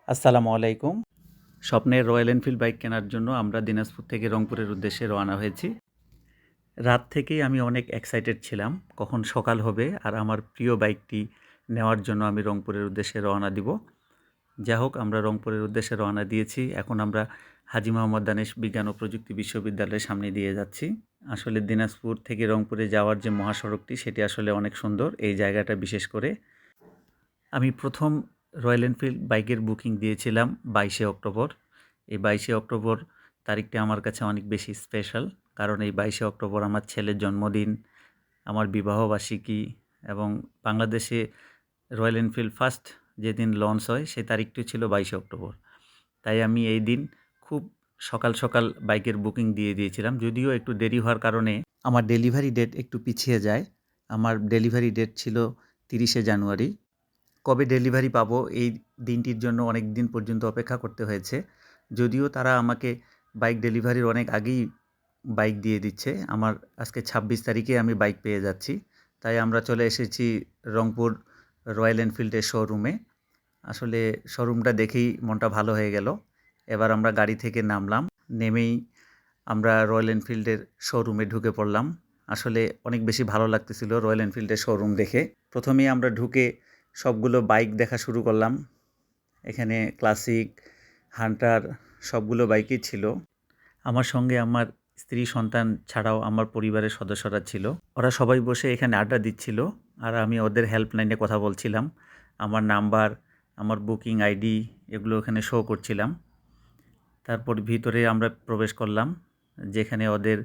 আসসালামু আলাইকুম। স্বপ্নের রয়্যাল এনফিল্ড বাইক কেনার জন্য আমরা দিনাজপুর থেকে রংপুরের উদ্দেশ্যে রওনা হয়েছি। রাত থেকেই আমি অনেক এক্সাইটেড ছিলাম কখন সকাল হবে আর আমার প্রিয় বাইকটি নেওয়ার জন্য আমি রংপুরের উদ্দেশ্যে রওনা দিব। যাই হোক, আমরা রংপুরের উদ্দেশ্যে রওনা দিয়েছি। এখন আমরা হাজী মোহাম্মদ দানেশ বিজ্ঞান ও প্রযুক্তি বিশ্ববিদ্যালয়ের সামনে দিয়ে যাচ্ছি। আসলে দিনাজপুর থেকে রংপুরে যাওয়ার যে মহাসড়কটি সেটি আসলে অনেক সুন্দর, এই জায়গাটা বিশেষ করে। আমি প্রথম রয়্যাল এনফিল্ড বাইকের বুকিং দিয়েছিলাম 22শে অক্টোবর। এই 22শে অক্টোবর তারিখটি আমার কাছে অনেক বেশি স্পেশাল, কারণ এই 22শে অক্টোবর আমার ছেলের জন্মদিন, আমার বিবাহবার্ষিকী এবং বাংলাদেশে রয়্যাল এনফিল্ড ফার্স্ট যেদিন লঞ্চ হয় সেই তারিখটি ছিল 22শে অক্টোবর। তাই আমি এই দিন খুব সকাল সকাল বাইকের বুকিং দিয়ে দিয়েছিলাম। যদিও একটু দেরি হওয়ার কারণে আমার ডেলিভারি ডেট একটু পিছিয়ে যায়। আমার ডেলিভারি ডেট ছিল 30শে জানুয়ারি। কবে ডেলিভারি পাবো এই দিনটির জন্য অনেক দিন পর্যন্ত অপেক্ষা করতে হয়েছে। যদিও তারা আমাকে বাইক ডেলিভারির অনেক আগেই বাইক দিয়ে দিচ্ছে। আমার আজকে 26 তারিখে আমি বাইক পেয়ে যাচ্ছি। তাই আমরা চলে এসেছি রংপুর রয়্যাল এনফিল্ডের শোরুমে। আসলে শোরুমটা দেখেই মনটা ভালো হয়ে গেল। এবার আমরা গাড়ি থেকে নামলাম। নেমেই আমরা রয়্যাল এনফিল্ডের শোরুমে ঢুকে পড়লাম। আসলে অনেক বেশি ভালো লাগতেছিল রয়্যাল এনফিল্ডের শোরুম দেখে। প্রথমেই আমরা ঢুকে সবগুলো বাইক দেখা শুরু করলাম। এখানে ক্লাসিক, হান্টার সবগুলো বাইকই ছিল। আমার সঙ্গে আমার স্ত্রী সন্তান ছাড়াও আমার পরিবারের সদস্যরা ছিল। ওরা সবাই বসে এখানে আড্ডা দিচ্ছিল আর আমি ওদের হেল্পলাইনে কথা বলছিলাম। আমার নাম্বার, আমার বুকিং আইডি এগুলো এখানে শো করছিলাম। তারপর ভিতরে আমরা প্রবেশ করলাম, যেখানে ওদের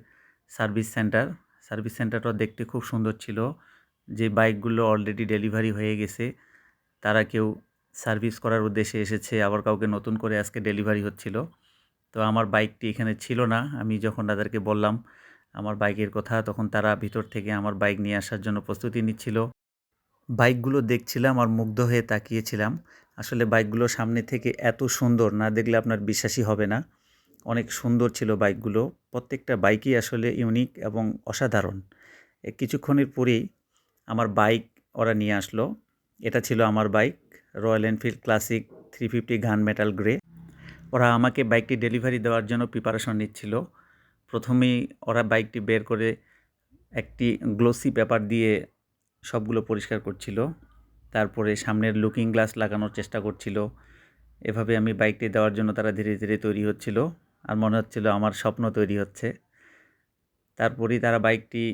সার্ভিস সেন্টার। সার্ভিস সেন্টারটা দেখতে খুব সুন্দর ছিল। যে বাইকগুলো অলরেডি ডেলিভারি হয়ে গেছে তারা কেউ সার্ভিস করার উদ্দেশ্যে এসেছে, আবার কাউকে নতুন করে আজকে ডেলিভারি হচ্ছিল। তো আমার বাইকটি এখানে ছিল না। আমি যখন তাদেরকে বললাম আমার বাইকের কথা, তখন তারা ভিতর থেকে আমার বাইক নিয়ে আসার জন্য প্রস্তুতি নিচ্ছিল। বাইকগুলো দেখছিলাম আর মুগ্ধ হয়ে তাকিয়েছিলাম। আসলে বাইকগুলো সামনে থেকে এত সুন্দর, না দেখলে আপনার বিশ্বাসই হবে না। অনেক সুন্দর ছিল বাইকগুলো। প্রত্যেকটা বাইকই আসলে ইউনিক এবং অসাধারণ। কিছুক্ষণের পরেই আমার বাইক ওরা নিয়ে আসলো। এটা ছিল আমার বাইক, রয়্যাল এনফিল্ড ক্লাসিক 350 গান মেটাল গ্রে। ওরা আমাকে বাইকটি ডেলিভারি দেওয়ার জন্য প্রিপারেশন নিচ্ছিল। প্রথমেই ওরা বাইকটি বের করে একটি গ্লোসি পেপার দিয়ে সবগুলো পরিষ্কার করছিল। তারপরে সামনের লুকিং গ্লাস লাগানোর চেষ্টা করছিল। এভাবে আমি বাইকটি দেওয়ার জন্য তারা ধীরে ধীরে তৈরি হচ্ছিল। আর মনে হচ্ছিল আমার স্বপ্ন তৈরি হচ্ছে। তারপরেই তারা বাইকটি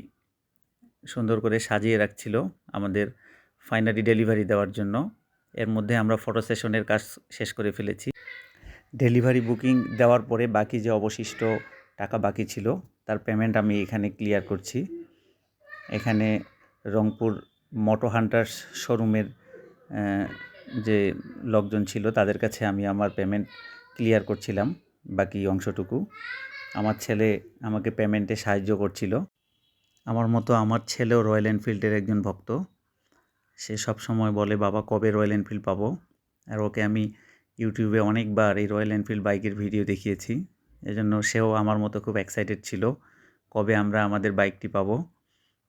সুন্দর করে সাজিয়ে রাখছিল আমাদের ফাইনালি ডেলিভারি দেওয়ার জন্য। এর মধ্যে আমরা ফটো সেশনের কাজ শেষ করে ফেলেছি। ডেলিভারি বুকিং দেওয়ার পরে বাকি যে অবশিষ্ট টাকা বাকি ছিল তার পেমেন্ট আমি এখানে ক্লিয়ার করছি। এখানে রংপুর মোটো হান্টার্স শোরুমের যে লোকজন ছিল তাদের কাছে আমি আমার পেমেন্ট ক্লিয়ার করছিলাম বাকি অংশটুকু। আমার ছেলে আমাকে পেমেন্টে সাহায্য করছিল। আমার মতো আমার ছেলেও রয়্যাল এনফিল্ডের একজন ভক্ত। সে সব সময় বলে, বাবা কবে রয়্যাল এনফিল্ড পাবো। আর ওকে আমি ইউটিউবে অনেকবার এই রয়্যাল এনফিল্ড বাইকের ভিডিও দেখিয়েছি। এজন্য সেও আমার মতো খুব এক্সাইটেড ছিল কবে আমরা আমাদের বাইকটি পাবো,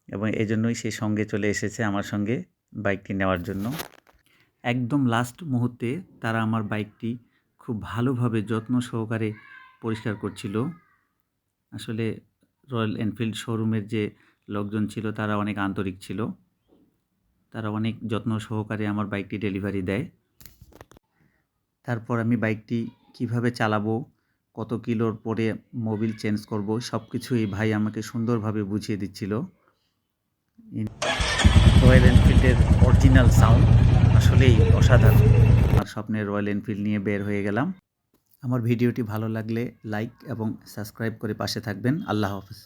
এবং এজন্যই সে সঙ্গে চলে এসেছে আমার সঙ্গে বাইকটি নেওয়ার জন্য। একদম লাস্ট মুহূর্তে তারা আমার বাইকটি খুব ভালোভাবে যত্ন সহকারে পরিষ্কার করছিল। আসলে রয়্যাল এনফিল্ড শোরুমের যে লোকজন ছিল তারা অনেক আন্তরিক ছিল। তারা অনেক যত্ন সহকারে আমার বাইকটি ডেলিভারি দেয়। তারপর আমি বাইকটি কিভাবে চালাবো, কত কিলোর পরে মোবিল চেঞ্জ করব, সব কিছু এই ভাই আমাকে সুন্দরভাবে বুঝিয়ে দিচ্ছিল। রয়্যাল এনফিল্ডের অরিজিনাল সাউন্ড আসলেই অসাধারণ। আমার স্বপ্নের রয়্যাল এনফিল্ড নিয়ে বের হয়ে গেলাম। আমার ভিডিওটি ভালো লাগলে লাইক এবং সাবস্ক্রাইব করে পাশে থাকবেন। আল্লাহ হাফেজ।